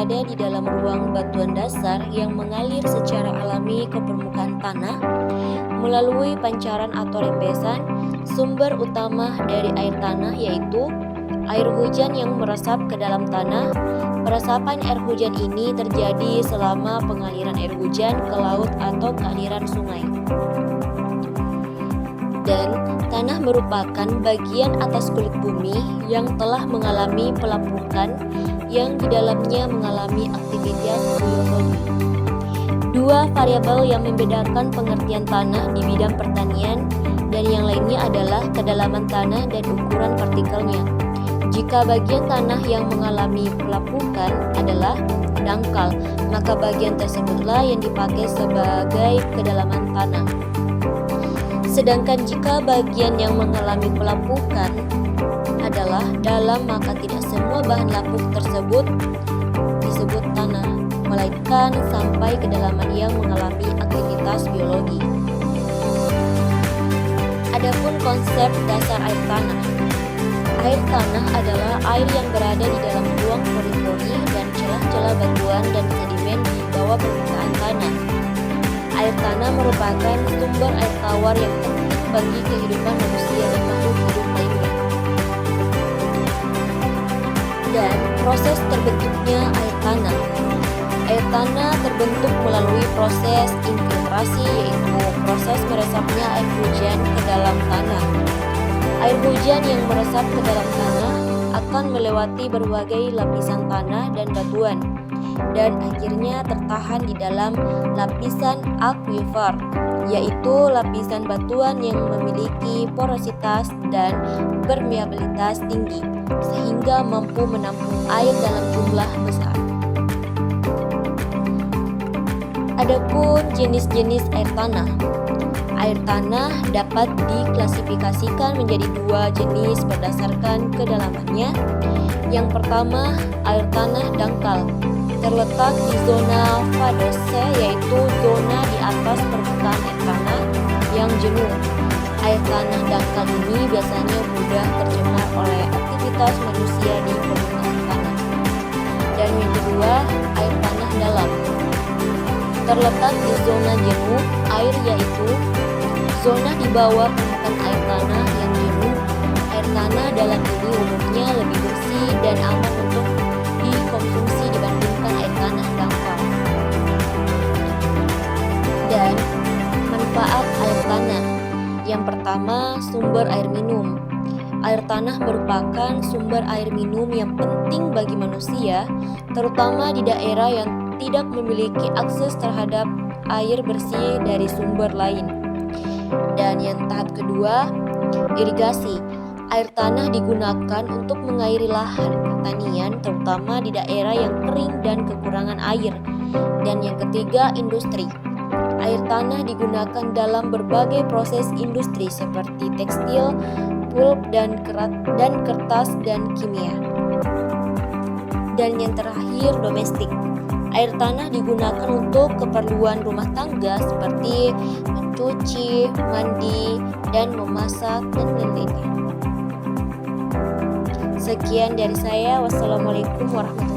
berada di dalam ruang batuan dasar yang mengalir secara alami ke permukaan tanah melalui pancaran atau rembesan. Sumber utama dari air tanah yaitu air hujan yang meresap ke dalam tanah. Peresapan air hujan ini terjadi selama pengaliran air hujan ke laut atau ke aliran sungai. Dan tanah merupakan bagian atas kulit bumi yang telah mengalami pelapukan yang di dalamnya mengalami aktivitas geologi. Dua variabel yang membedakan pengertian tanah di bidang pertanian dan yang lainnya adalah kedalaman tanah dan ukuran partikelnya. Jika bagian tanah yang mengalami pelapukan adalah dangkal, maka bagian tersebutlah yang dipakai sebagai kedalaman tanah. Sedangkan jika bagian yang mengalami pelapukan adalah dalam, maka tidak semua bahan lapuk tersebut disebut tanah, melainkan sampai kedalaman yang mengalami aktivitas biologi. Adapun konsep dasar air tanah. Air tanah adalah air yang berada di dalam ruang pori-pori dan celah-celah batuan dan sedimen di bawah permukaan tanah. Air tanah merupakan sumber air tawar yang penting bagi kehidupan manusia dan makhluk hidup lainnya. Dan proses terbentuknya air tanah. Air tanah terbentuk melalui proses infiltrasi, yaitu proses meresapnya air hujan ke dalam tanah. Air hujan yang meresap ke dalam tanah akan melewati berbagai lapisan tanah dan batuan, dan akhirnya tertahan di dalam lapisan akuifer, yaitu lapisan batuan yang memiliki porositas dan permeabilitas tinggi, sehingga mampu menampung air dalam jumlah besar. Adapun jenis-jenis air tanah. Air tanah dapat diklasifikasikan menjadi dua jenis berdasarkan kedalamannya. Yang pertama, air tanah dangkal, terletak di zona vadose, yaitu zona di atas permukaan air tanah yang jenuh. Air tanah dangkal ini biasanya mudah tercemar oleh aktivitas manusia di permukaan tanah. Dan yang kedua, air tanah dalam, terletak di zona jenuh air, yaitu zona di bawah permukaan air tanah yang jenuh. Air tanah dalam ini umumnya lebih bersih dan aman untuk dikonsumsi dibandingkan air tanah dangkal. Dan manfaat air tanah. Yang pertama, sumber air minum. Air tanah merupakan sumber air minum yang penting bagi manusia, terutama di daerah yang tidak memiliki akses terhadap air bersih dari sumber lain. Dan yang tahap kedua, irigasi. Air tanah digunakan untuk mengairi lahan pertanian, terutama di daerah yang kering dan kekurangan air. Dan yang ketiga, industri. Air tanah digunakan dalam berbagai proses industri seperti tekstil, pulp, dan kertas dan kimia. Dan yang terakhir, domestik. Air tanah digunakan untuk keperluan rumah tangga seperti mencuci, mandi, dan memasak, dan lain-lainnya. Sekian dari saya. Wassalamualaikum warahmatullahi wabarakatuh.